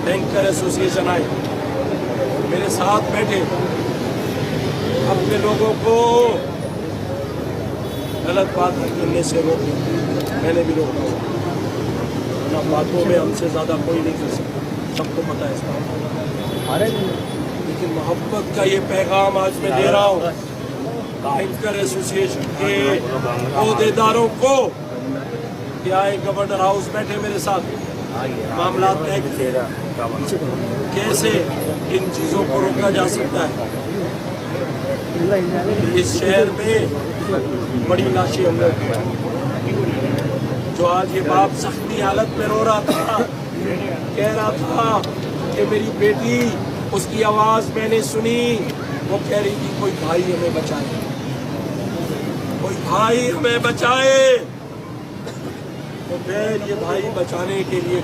Banker association आए, मेरे साथ बैठे, अपने लोगों को गलत बात करने से रोके। मैंने भी रोका ना, बातों में हमसे ज़्यादा कोई नहीं कर सकता, सबको पता है इस बात। लेकिन मोहब्बत का ये पैगाम आज मैं दे रहा हूँ बैंकर एसोसिएशन के अहदेदारों को कि आए गवर्नर हाउस बैठे मेरे साथ, मामला तय कैसे इन चीज़ों को रोका जा सकता है। इस शहर में बड़ी लाशें हम लोग, जो आज ये बाप सख्ती हालत में रो रहा था, कह रहा था कि मेरी बेटी, उसकी आवाज़ मैंने सुनी, वो कह रही थी कोई भाई हमें बचाए, कोई भाई हमें बचाए। तो फिर ये भाई बचाने के लिए